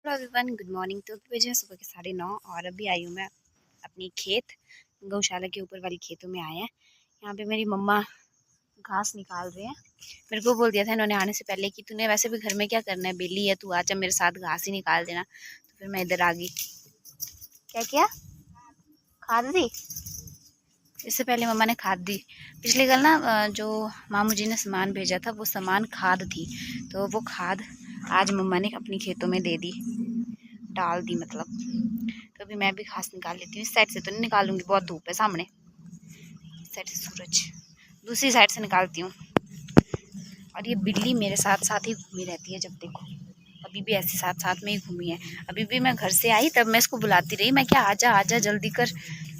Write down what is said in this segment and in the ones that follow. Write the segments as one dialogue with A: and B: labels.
A: Hello everyone, good morning. तो बजे सुबह के 9:30 और अभी आई हूँ मैं अपनी खेत गौशाला के ऊपर वाली खेतों में आए हैं। यहाँ पे मेरी मम्मा घास निकाल रहे हैं। मेरे को बोल दिया था इन्होंने आने से पहले कि तूने वैसे भी घर में क्या करना है, बेली है तू, आजा मेरे साथ घास ही निकाल देना। तो फिर मैं इधर आ गई। क्या किया? खाद दी? इससे पहले मम्मा ने खाद दी। पिछले कल ना जो मामू जी ने सामान भेजा था वो सामान खाद थी, तो वो खाद आज मम्मा ने अपनी खेतों में दे दी, डाल दी मतलब। तो अभी मैं भी घास निकाल लेती हूँ। इस साइड से तो नहीं निकालूंगी, बहुत धूप है सामने। इस साइड से सूरज, दूसरी साइड से निकालती हूँ। और ये बिल्ली मेरे साथ साथ ही घूमी रहती है, जब देखो अभी भी ऐसे साथ साथ में ही घूमी है। अभी भी मैं घर से आई तब मैं इसको बुलाती रही, मैं क्या आजा आजा जल्दी कर,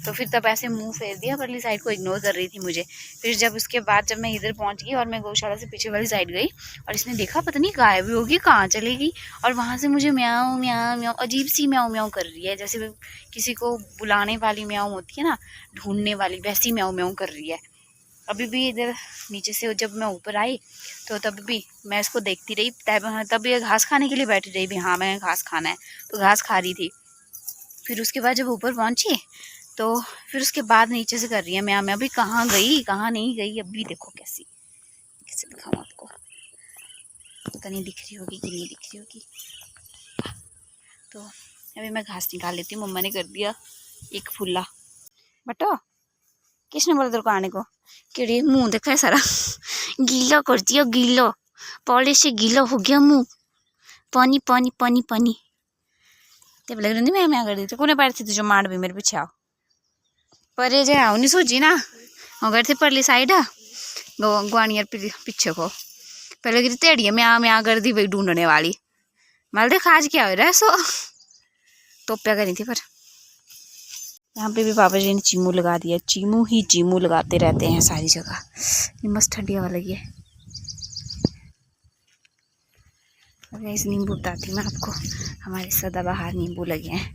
A: तो फिर तब ऐसे मुंह फेर दिया, परली साइड को इग्नोर कर रही थी मुझे। फिर जब उसके बाद जब मैं इधर पहुंच गई और मैं गौशाला से पीछे वाली साइड गई और इसने देखा पता नहीं गायब होगी, कहाँ चली गई। और वहाँ से मुझे म्याऊं म्याऊं म्याऊं अजीब सी म्याऊं म्याऊं कर रही है, जैसे किसी को बुलाने वाली म्याऊं होती है ना, ढूंढने वाली, वैसी म्याऊं म्याऊं कर रही है। अभी भी इधर नीचे से जब मैं ऊपर आई तो तब भी मैं इसको देखती रही, तब ये घास खाने के लिए बैठी रही भी, हाँ मैं घास खाना है, तो घास खा रही थी। फिर उसके बाद जब ऊपर पहुंची तो फिर उसके बाद नीचे से कर रही है मैं अभी कहाँ गई कहाँ नहीं गई। अभी देखो कैसे दिखाऊँ आपको, पता नहीं दिख रही होगी कि नहीं दिख रही होगी। तो अभी मैं घास निकाल लेती हूँ। मम्मा ने कर दिया एक फुल्ला। बटो किसने बोला तेरे को आने को? कि मुँह देखा है सारा गीला कर दिया, गीला पॉलिश से गीला हो गया मुँह। पानी पानी पानी पानी ते लग रही मैं कर दी थी। कोने पार थी तुझे मार भी मेरे पीछे आओ परे जे आओ नहीं सोची ना। हो गए थे परली साइड गुआनियर पीछे को पहले की तेड़ी मैं कर दी भाई ढूंढने वाली। माल देख आज क्या हो रहा है सो टोपिया करी थी। पर यहाँ पे भी पापा जी ने चीमू लगा दिया, चीमू ही चीमू लगाते रहते हैं सारी जगह। ये मस्त ठंडी हवा लगी है। इस नींबू बताती हूँ मैं आपको, हमारे सदाबहार नींबू लगे हैं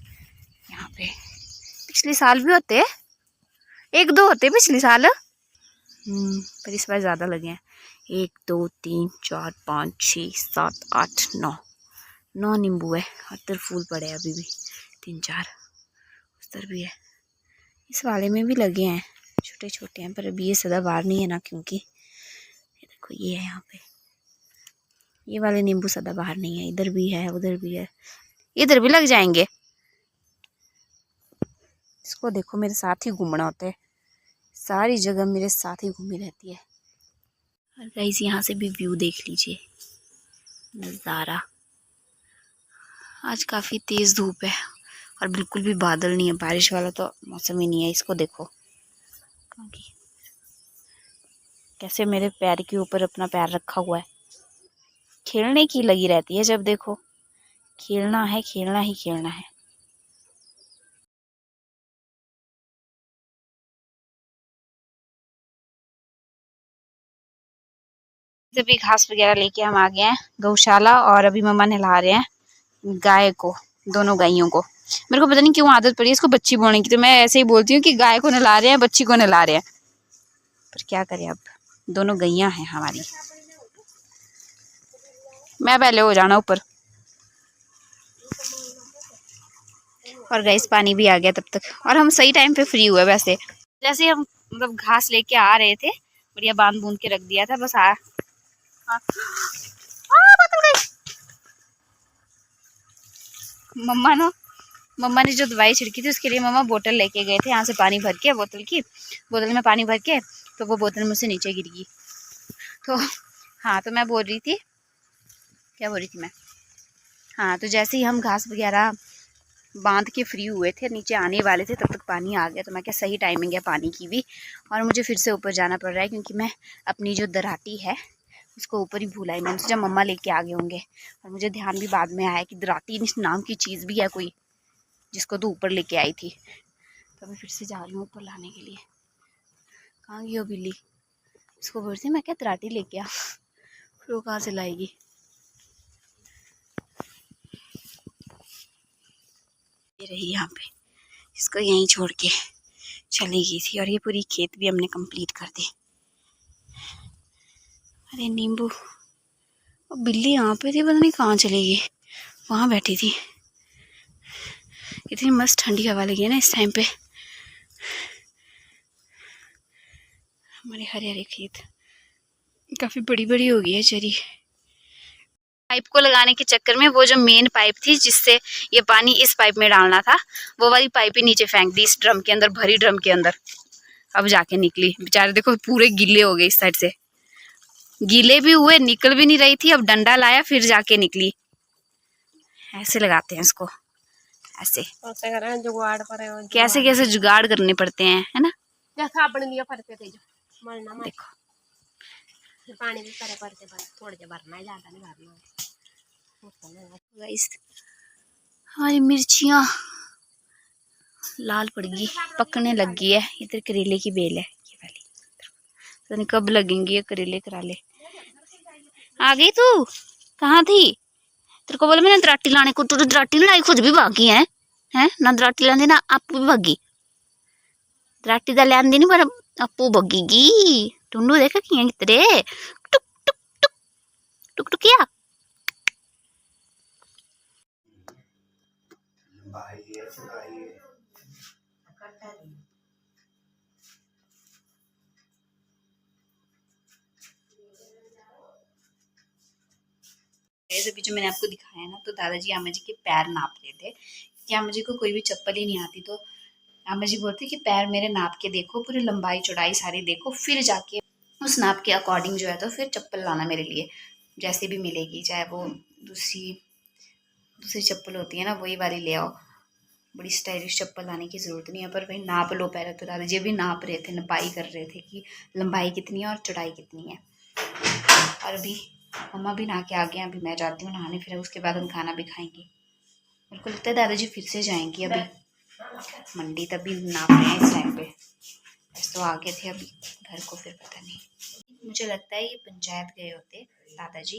A: यहाँ पे। पिछले साल भी होते, एक दो होते पिछले साल, पर इस बार ज़्यादा लगे हैं। 1 2 3 4 5 6 7 8 9 नींबू है। और फूल पड़े हैं अभी भी 3 4 उस तरफ भी है। इस वाले में भी लगे हैं, छोटे छोटे हैं, पर अभी ये सदाबहार नहीं है ना, क्योंकि ये देखो ये है यहाँ पे, ये वाले नींबू सदाबहार नहीं है। इधर भी है, उधर भी है, इधर भी लग जाएंगे। इसको देखो मेरे साथ ही घूमना होता है, सारी जगह मेरे साथ ही घूमी रहती है। और गाइस यहाँ से भी व्यू देख लीजिए, नज़ारा। आज काफ़ी तेज़ धूप है और बिल्कुल भी बादल नहीं है, बारिश वाला तो मौसम ही नहीं है। इसको देखो कैसे मेरे पैर के ऊपर अपना पैर रखा हुआ है, खेलने की लगी रहती है। जब देखो खेलना है, खेलना ही खेलना है। जब भी घास वगैरह लेके हम आ गए हैं गौशाला, और अभी मम्मा नहला रहे हैं गाय को, दोनों गायों को। मेरे को पता नहीं क्यों आदत पड़ी है इसको बच्ची बोलने की, तो मैं ऐसे ही बोलती हूँ कि गाय को नहला रहे हैं, बच्ची को नहला रहे हैं। पर क्या करें, अब दोनों गैयां हैं हमारी। मैं पहले हो जाना ऊपर। और गैस पानी भी आ गया तब तक, और हम सही टाइम पे फ्री हुए। वैसे जैसे हम मतलब घास लेके आ रहे थे, बढ़िया बांध बूंद के रख दिया था बस। मम्मा ने जो दवाई छिड़की थी उसके लिए मम्मा बोतल लेके गए थे यहाँ से, पानी भर के बोतल में पानी भर के, तो वो बोतल मुझसे नीचे गिर गई। तो हाँ, तो मैं बोल रही थी, क्या बोल रही थी मैं, हाँ, तो जैसे ही हम घास वगैरह बांध के फ्री हुए थे, नीचे आने वाले थे, तब तक पानी आ गया। तो मैं क्या, सही टाइमिंग है पानी की भी। और मुझे फिर से ऊपर जाना पड़ रहा है, क्योंकि मैं अपनी जो दराती है उसको ऊपर ही भूल आई। मैंने सोचा मम्मा लेके आ गए होंगे, और मुझे ध्यान भी बाद में आया कि दराती नाम की चीज़ भी है कोई, जिसको तो ऊपर लेके आई थी। तो मैं फिर से जा रही हूँ ऊपर लाने के लिए। कहाँ गई हो बिल्ली? इसको बोलती मैं क्या, दराती लेके आ, फिर वो कहाँ से लाएगी। ये रही यहाँ पे, इसको यहीं छोड़ के चली गई थी। और ये पूरी खेत भी हमने कंप्लीट कर दी। अरे नींबू, बिल्ली यहाँ पे थी, पता नहीं कहाँ चली गई, वहाँ बैठी थी। इतनी मस्त ठंडी हवा लगी है ना इस टाइम पे। हमारे हरे हरे खेत काफ़ी बड़ी बड़ी हो गई है चरी। पाइप को लगाने के चक्कर में वो जो मेन पाइप थी जिससे ये पानी इस पाइप में डालना था, वो वाली पाइप ही नीचे फेंक दी इस ड्रम के अंदर, भरी ड्रम के अंदर। अब जाके निकली, बेचारे देखो पूरे गीले हो गए इस साइड से, गीले भी हुए, निकल भी नहीं रही थी। अब डंडा लाया फिर जाके निकली। ऐसे लगाते हैं इसको, ऐसे
B: जुगाड़ पर
A: कैसे कैसे जुगाड़ करने पड़ते हैं, है ना।
B: जैसा अपने लिए फरते थे जो
A: देखो
B: पानी भी करे भरते थोड़े से भरना है, ज्यादा नहीं भरना।
A: गाइस हमारी मिर्चियाँ लाल पड़ गई, पकने लग गई है। इधर करेले की बेल है ये वाली, पता नहीं कब लगेंगी ये करेले कराले। आ गई तू, कहाँ थी? तेरे को बोले मैंने दराटी लाने को, तू तो दराटी नहीं लाई, खुद भी भागी है ना। दराटी लाने ना आपू भी भागी, दराटी दा लाने नहीं पर आपू भगेगी। टुंडू देखा कि कितने टुक टुक टुक टुक टुक किया। अभी जो मैंने आपको दिखाया ना, तो दादाजी आमा जी के पैर नाप रहे थे कि आमा जी को कोई भी चप्पल ही नहीं आती। तो आमा जी बोलते कि पैर मेरे नाप के देखो, पूरी लंबाई चौड़ाई सारी देखो, फिर जाके उस नाप के अकॉर्डिंग जो है तो फिर चप्पल लाना मेरे लिए, जैसे भी मिलेगी, चाहे वो दूसरी चप्पल होती है ना वही वाली ले आओ। बड़ी स्टाइलिश चप्पल लाने की ज़रूरत नहीं है, पर भाई नाप लो पहले। तो दादाजी भी नाप रहे थे, नपाई कर रहे थे कि लंबाई कितनी है और चौड़ाई कितनी है। और अभी मम्मा भी नहा के आ गए, अभी मैं जाती हूँ नहाने, फिर उसके बाद हम खाना भी खाएंगे। मेरे को लगता है दादाजी फिर से जाएंगे अभी मंडी, तभी नाप रहे हैं इस टाइम पे। बस तो आ गए थे अभी घर को, फिर पता नहीं। मुझे लगता है ये पंचायत गए होते दादाजी,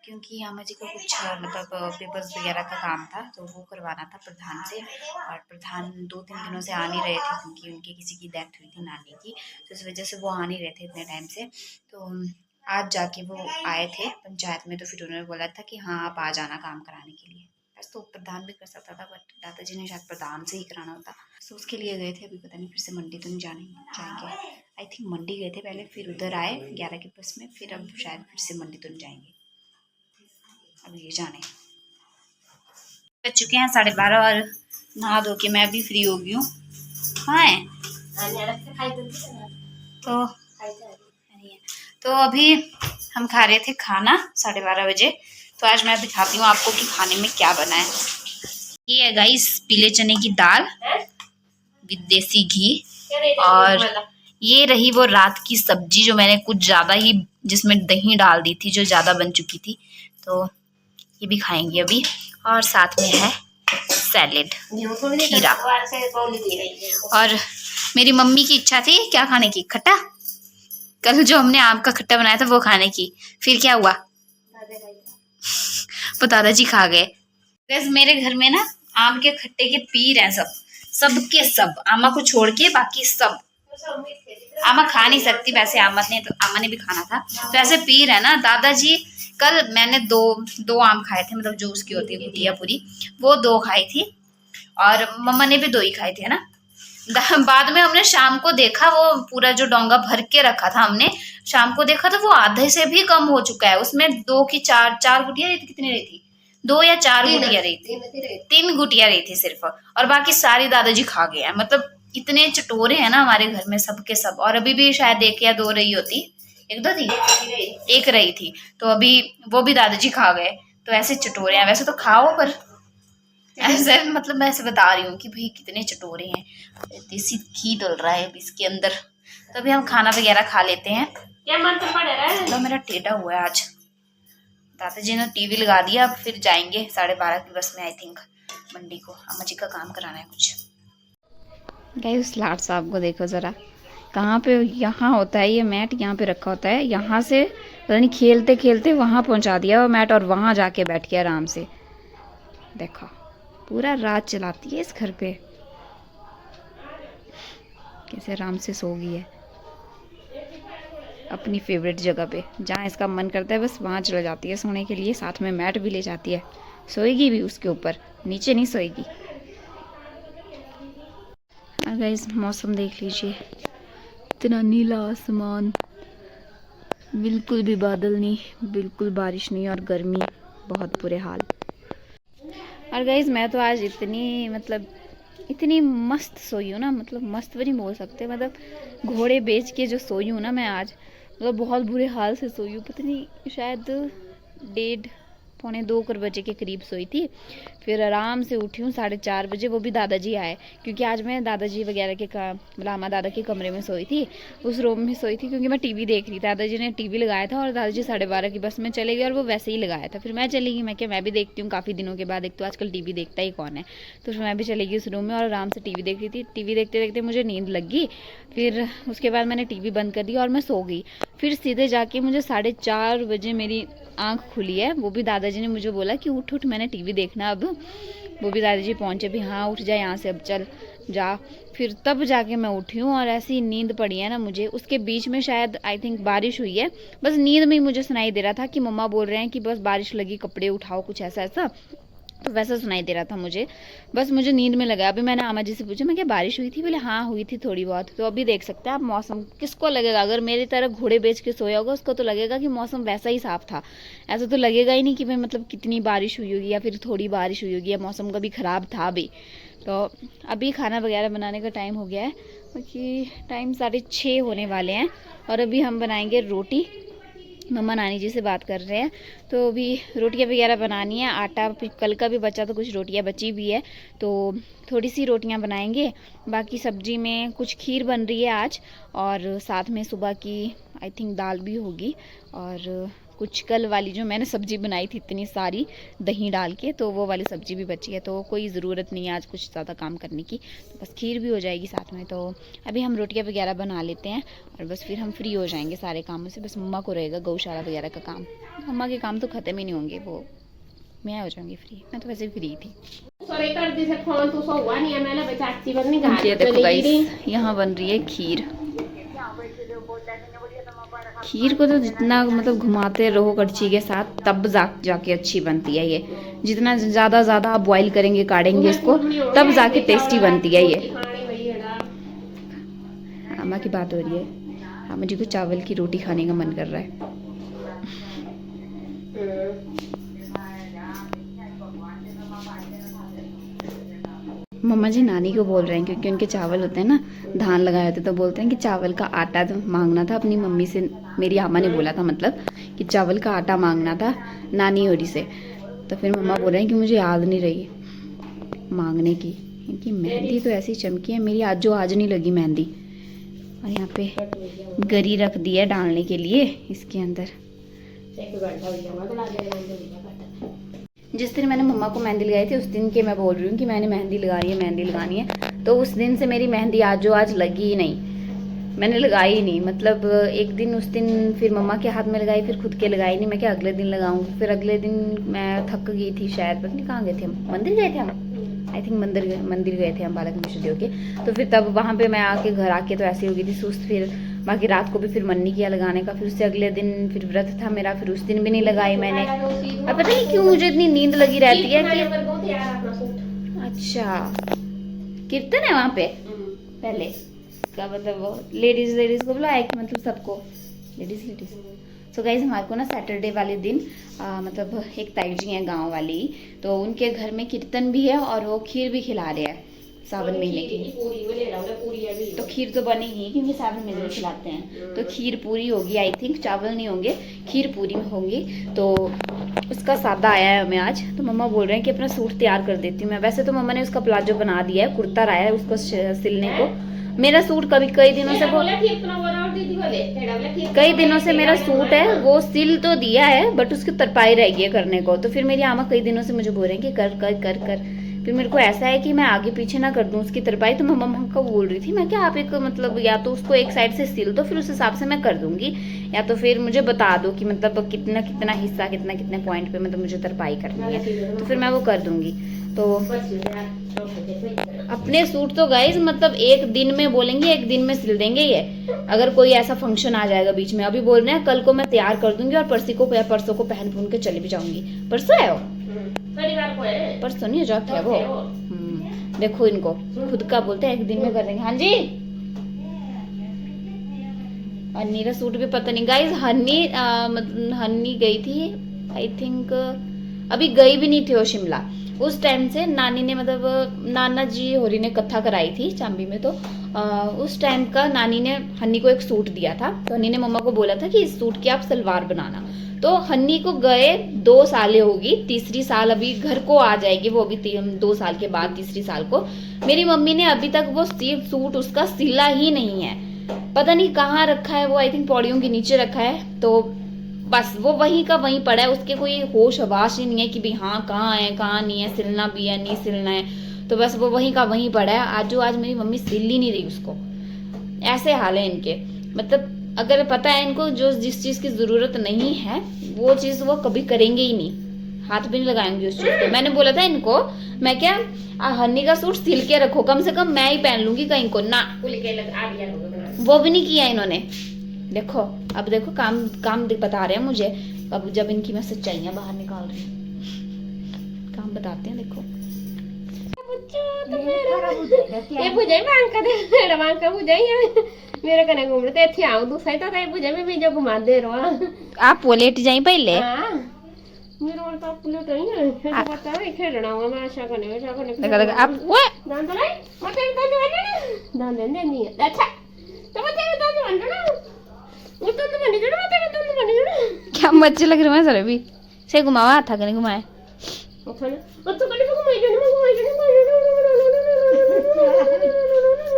A: क्योंकि आमा जी को कुछ मतलब पेपर्स वगैरह का काम था, तो वो करवाना था प्रधान से। और प्रधान 2-3 दिनों से आ नहीं रहे थे, क्योंकि उनके किसी की डेथ हुई थी नानी की, तो इस वजह से वो आ नहीं रहे थे इतने टाइम से। तो आज जाके वो आए थे पंचायत में, तो फिर उन्होंने बोला था कि हाँ आप आ जाना काम कराने के लिए। बस तो प्रधान भी कर सकता था, बट दादाजी ने शायद प्रधान से ही कराना होता, तो उसके लिए गए थे। अभी पता नहीं फिर से मंडी तो नहीं जाएंगे। आई थिंक मंडी गए थे पहले, फिर उधर आए 11 के बस में, फिर अब शायद फिर से मंडी तो नहीं जाएंगे। अब ये जाने बज चुके हैं 12:30 और नहा धो के मैं भी फ्री हो गई हूँ। हाँ तो अभी हम खा रहे थे खाना 12:30 बजे। तो आज मैं दिखाती हूँ आपको कि खाने में क्या बना है। ये है गाइस पीले चने की दाल विद देसी घी, और ये रही वो रात की सब्जी जो मैंने कुछ ज़्यादा ही जिसमें दही डाल दी थी, जो ज़्यादा बन चुकी थी, तो ये भी खाएंगे अभी। और साथ में है सैलेड, खीरा। और मेरी मम्मी की इच्छा थी क्या खाने की, खट्टा। कल जो हमने आम का खट्टा बनाया था वो खाने की, फिर क्या हुआ वो दादाजी खा गए। वैसे मेरे घर में ना आम के खट्टे के पीर हैं सब के सब, आमा को छोड़ के बाकी सब। आमा खा नहीं सकती वैसे, आमा ने भी खाना था, तो ऐसे पीर है ना दादाजी। कल मैंने दो आम खाए थे, मतलब जो उसकी होती है गुटिया पूरी, वो 2 खाई थी, और मम्मा ने भी 2 ही खाए थे ना। बाद में हमने शाम को देखा, वो पूरा जो डोंगा भर के रखा था हमने, शाम को देखा तो वो आधे से भी कम हो चुका है। उसमें 2 की 4 गुटिया रही थी, कितनी रही थी, 2 या 4 गुटिया रही थी, 3 गुटिया रही थी सिर्फ, और बाकी सारी दादाजी खा गए हैं। मतलब इतने चटोरे हैं ना हमारे घर में सबके सब। और अभी भी शायद 1 या 2 रही होती, 1-2 थी, 1 रही थी, तो अभी वो भी दादाजी खा गए। तो ऐसे चटोरे हैं, वैसे तो खाओ, पर ऐसे मतलब मैं ऐसे बता रही हूँ कि भाई कितने चटोरे हैं। देसी घी डल रहा है इसके अंदर, तो अभी हम खाना वगैरह खा लेते हैं। क्या मन तो पड़ रहा है, तो मेरा टेढ़ा हुआ है आज। दादाजी ने टीवी लगा दिया, अब फिर जाएंगे 12:30 की बस में आई थिंक मंडी को। अम्मा जी का काम कराना है कुछ। गाइस लाट साहब को देखो ज़रा, कहाँ पे, यहाँ होता है ये मैट, यहाँ पे रखा होता है, यहाँ से पता नहीं खेलते खेलते वहाँ पहुँचा दिया वो मैट, और वहाँ जाके बैठ के आराम से देखो पूरा रात चलाती है इस घर पे, कैसे आराम से सो गई है अपनी फेवरेट जगह पे। जहाँ इसका मन करता है बस वहाँ चला जाती है सोने के लिए, साथ में मैट भी ले जाती है, सोएगी भी उसके ऊपर, नीचे नहीं सोएगी। और गाइस मौसम देख लीजिए, इतना नीला आसमान, बिल्कुल भी बादल नहीं, बिल्कुल बारिश नहीं, और गर्मी बहुत बुरे हाल। और गाइस मैं तो आज इतनी मस्त सोई हूँ ना, मतलब मस्त भी नहीं बोल सकते, मतलब घोड़े बेच के जो सोई हूँ ना मैं आज, मतलब बहुत बुरे हाल से सोई हूँ। पता नहीं शायद 1:30 पौने 2 बजे के करीब सोई थी। फिर आराम से उठी हूँ 4:30 बजे, वो भी दादाजी आए, क्योंकि आज मैं दादाजी वगैरह के लामा दादा के कमरे में सोई थी, उस रूम में सोई थी, क्योंकि मैं टीवी देख रही थी। दादाजी ने टीवी लगाया था और दादाजी 12:30 की बस में चले गए, और वो वैसे ही लगाया था। फिर मैं चली गई, मैं क्या मैं भी देखती हूँ काफ़ी दिनों के बाद, एक तो आजकल टीवी देखता ही कौन है। तो फिर मैं भी चली गई उस रूम में और आराम से टीवी देख रही थी। टीवी देखते देखते मुझे नींद लग गई। फिर उसके बाद मैंने टीवी बंद कर दिया और मैं सो गई। फिर सीधे जाके मुझे 4:30 बजे मेरी आंख खुली है, वो भी दादाजी ने मुझे बोला कि उठ उठ, मैंने टीवी देखना अब। वो भी दादाजी पहुंचे भी, हाँ उठ जा यहाँ से, अब चल जा। फिर तब जाके मैं उठी हूँ, और ऐसी नींद पड़ी है ना मुझे। उसके बीच में शायद आई थिंक बारिश हुई है, बस नींद में ही मुझे सुनाई दे रहा था कि मम्मा बोल रहे हैं कि बस बारिश लगी, कपड़े उठाओ, कुछ ऐसा ऐसा, तो वैसा सुनाई दे रहा था मुझे। बस मुझे नींद में लगा। अभी मैंने आमा जी से पूछा, मैं क्या बारिश हुई थी? बोले हाँ हुई थी थोड़ी बहुत। तो अभी देख सकते हैं आप मौसम, किसको लगेगा अगर मेरी तरह घोड़े बेच के सोया होगा, उसको तो लगेगा कि मौसम वैसा ही साफ था। ऐसा तो लगेगा ही नहीं कि भाई मतलब कितनी बारिश हुई होगी या फिर थोड़ी बारिश हुई होगी, या मौसम कभी ख़राब था भी। तो अभी खाना वगैरह बनाने का टाइम हो गया है, क्योंकि टाइम 6:30 होने वाले हैं, और अभी हम बनाएंगे रोटी। मम्मा नानी जी से बात कर रहे हैं, तो अभी रोटियां वगैरह बनानी है। आटा कल का भी बचा, तो कुछ रोटियां बची भी है, तो थोड़ी सी रोटियां बनाएंगे। बाकी सब्जी में कुछ खीर बन रही है आज, और साथ में सुबह की आई थिंक दाल भी होगी, और कुछ कल वाली जो मैंने सब्जी बनाई थी इतनी सारी दही डाल के, तो वो वाली सब्जी भी बची है। तो कोई ज़रूरत नहीं है आज कुछ ज़्यादा काम करने की, तो बस खीर भी हो जाएगी साथ में। तो अभी हम रोटियां वगैरह बना लेते हैं, और बस फिर हम फ्री हो जाएंगे सारे कामों से। बस मम्मा को रहेगा गौशाला वगैरह का काम, मम्मा के काम तो ख़त्म ही नहीं होंगे, वो मैं हो जाऊंगी फ्री। मैं तो वैसे भी फ्री थी। ये देखो गाइस, यहाँ बन रही है खीर। खीर को तो जितना मतलब घुमाते रहो कड़छी के साथ, तब जाके अच्छी बनती है ये। जितना ज़्यादा आप बॉईल करेंगे, काटेंगे इसको, तब जाके टेस्टी बनती है ये। अम्मा की बात हो रही है, अम्मा जी को चावल की रोटी खाने का मन कर रहा है। मम्मा जी नानी को बोल रहे हैं, क्योंकि उनके चावल होते हैं ना, धान लगाए होते, तो बोलते हैं कि चावल का आटा तो मांगना था अपनी मम्मी से। मेरी आमा ने बोला था मतलब कि चावल का आटा मांगना था नानी होरी से। तो फिर मम्मा बोल रहे हैं कि मुझे याद नहीं रही मांगने की, क्योंकि मेहंदी तो ऐसी चमकी है मेरी आज, जो आज नहीं लगी मेहंदी। और यहाँ पे गरी रख दी है डालने के लिए इसके अंदर। जिस दिन मैंने मम्मा को मेहंदी लगाई थी, उस दिन के मैं बोल रही हूँ कि मैंने मेहंदी लगानी है, तो उस दिन से मेरी मेहंदी आज लगी ही नहीं, मैंने लगाई ही नहीं। मतलब एक दिन उस दिन फिर मम्मा के हाथ में लगाई, फिर खुद के लगाई नहीं। मैं क्या अगले दिन लगाऊंगी। फिर अगले दिन मैं थक गई थी शायद, पता नहीं कहाँ गए थे हम, मंदिर गए थे हम, आई थिंक मंदिर गए थे हम बालक विष्णुदेव के। तो फिर तब वहाँ पे मैं आके घर आके तो ऐसी हो गई थी सुस्त। फिर बाकी रात को भी फिर मन नहीं किया लगाने का। फिर उससे अगले दिन फिर व्रत था मेरा, फिर उस दिन भी नहीं लगाई मैंने। अब पता नहीं क्यों मुझे इतनी नींद लगी रहती है कि अच्छा कीर्तन है वहाँ पे पहले का, मतलब वो लेडीज को बुलाया कि मतलब सबको लेडीज। सो गाइज हमारे को ना सैटरडे वाले दिन मतलब एक ताई जी हैं गाँव वाली, तो उनके घर में कीर्तन भी है और वो खीर भी खिला रहे हैं सावन महीने की। तो खीर तो बनेगी क्योंकि सावन महीने में खिलाते हैं, तो खीर पूरी होगी आई थिंक, चावल नहीं होंगे, खीर पूरी होंगी। तो उसका सादा आया है हमें आज। तो मम्मा बोल रहे हैं कि अपना सूट तैयार कर देती हूँ मैं। वैसे तो मम्मा ने उसका प्लाजो बना दिया है, कुर्ता आया है उसको सिलने को। मेरा सूट कई दिनों से मेरा सूट है वो सिल तो दिया है, बट उसकी तरपाई रह गई है करने को। तो फिर मेरी आमा कई दिनों से मुझे बोल रहे हैं कि कर कर कर कर। फिर मेरे को ऐसा है कि मैं आगे पीछे ना कर दूं उसकी तरपाई। तो मम्मा को बोल रही थी मैं क्या आप एक मतलब या तो उसको एक साइड से सिल दो, फिर उस हिसाब से मैं कर दूंगी, या तो फिर मुझे बता दो कि मतलब कितना हिस्सा कितने पॉइंट पे मतलब मुझे तरपाई करनी है, तो फिर मैं वो कर दूंगी। तो अपने सूट तो गाइज मतलब एक दिन में बोलेंगे एक दिन में सिल देंगे ये, अगर कोई ऐसा फंक्शन आ जाएगा बीच में। अभी बोल रहे हैं कल को मैं तैयार कर दूंगी और परसों को पहन पुन के चले भी जाऊंगी। परसों है वो, परसों नहीं जाते है वो। देखो इनको खुद का बोलते हैं 1 दिन में कर देंगे। हाँ जी, हन्नी का सूट भी पता नहीं गाइस। हन्नी गई थी आई थिंक, अभी गई भी नहीं थी वो शिमला। उस टाइम से नानी ने मतलब नाना जी होरी ने कथा कराई थी चांबी में, तो उस टाइम का नानी ने हन्नी को एक सूट दिया था। तो हन्नी ने मम्मा को बोला था कि इस सूट की आप सलवार बनाना। तो हन्नी को गए 2 सालें होगी, तीसरी साल अभी घर को आ जाएगी वो, अभी 2 साल के बाद तीसरी साल को। मेरी मम्मी ने अभी तक वो सूट उसका सिला ही नहीं है, पता नहीं कहाँ रखा है वो, आई थिंक पौड़ियों के नीचे रखा है। तो बस वो वहीं का वहीं पड़ा है, उसके कोई होश हवास ही नहीं है कि भाई हाँ कहाँ है कहाँ नहीं है, सिलना भी है नहीं सिलना है। तो बस वो वहीं का वहीं पड़ा है। आज मेरी मम्मी सिल ही नहीं रही उसको, ऐसे हाल है इनके। मतलब अगर पता है इनको जो जिस चीज की जरूरत नहीं है वो चीज वो कभी करेंगे ही नहीं, हाथ भी नहीं लगाएंगे उस चीज पे। मैंने बोला था इनको, मैं क्या हन्नी का सूट सिल के रखो, कम से कम मैं ही पहन लूंगी कहीं को ना, वो भी नहीं किया इन्होंने। देखो अब देखो काम बता रहे हैं मुझे, अब जब इनकी मैं सच्चाइयां बाहर निकाल रही हूँ, काम बताते हैं। देखो
B: ये बुझाई मांग कर दे, मांग कर बुझाई मेरे कने घूम रहे थे, इथे आऊं दूसरा तो ते बुझाई में भी जो घुमा दे रहा।
A: आप वो लेट जाई पहले।
B: हां मेरे और तो पुलिस नहीं है, ऐसा पता है खेलना होगा। मैं आशा करने
A: लगा आप वो
B: दान तो नहीं मत दान दे नहीं है। अच्छा तो मत दान ना वो तो बनी जो मत बनी जो
A: क्या मजे लग रहे हैं सर। अभी से घुमावा था कने घुमाए
B: वो तो कने घुमाई जो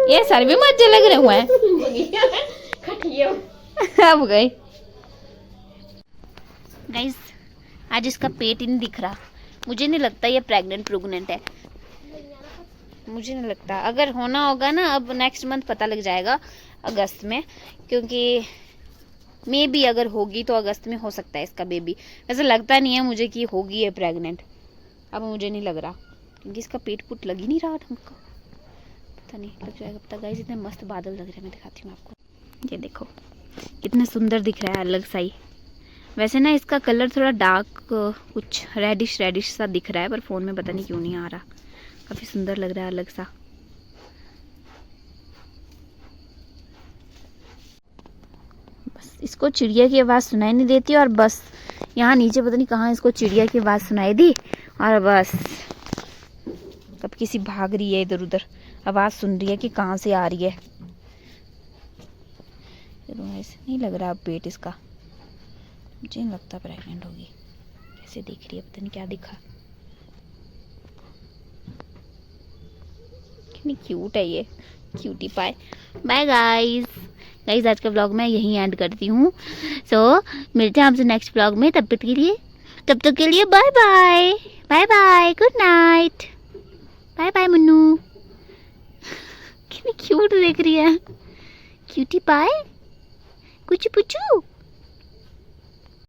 A: ये सर भी मजे लग रहे हैं।
B: खटियो
A: अब गए गाइस, आज इसका पेट ही नहीं दिख रहा। मुझे नहीं लगता ये प्रेग्नेंट है, मुझे नहीं लगता। अगर होना होगा ना अब नेक्स्ट मंथ पता लग जाएगा अगस्त में, क्योंकि मे बी अगर होगी तो अगस्त में हो सकता है इसका बेबी। वैसे लगता नहीं है मुझे कि होगी ये प्रेग्नेंट, अब मुझे नहीं लग रहा क्योंकि इसका पेट पुट लग ही नहीं रहा ढंग का। पता नहीं लग जाएगा पता। गाइस इतने मस्त बादल लग रहे हैं, मैं दिखाती हूँ आपको। ये देखो कितने सुंदर दिख रहा है अलग सा ही। वैसे ना इसका कलर थोड़ा डार्क कुछ रेडिश सा दिख रहा है, पर फ़ोन में पता नहीं क्यों नहीं आ रहा। काफ़ी सुंदर लग रहा है अलग सा। बस इसको चिड़िया की आवाज़ सुनाई नहीं देती, और बस यहाँ नीचे पता नहीं कहाँ इसको चिड़िया की आवाज़ सुनाई दी, और बस कब किसी भाग रही है इधर उधर, आवाज़ सुन रही है कि कहाँ से आ रही है। ऐसे नहीं लग रहा अब पेट इसका, मुझे नहीं लगता प्रेग्नेंट होगी। कैसे दिख रही है पता नहीं क्या दिखा। कितनी क्यूट है ये, क्यूटी पाई। बाय गाइस आज का व्लॉग मैं यहीं एंड करती हूँ। सो मिलते हैं आपसे नेक्स्ट व्लॉग में, तब तक के लिए bye bye good night. Bye Munnu. कितनी क्यूट देख रही है, क्यूटी पाई कुछ पुचू।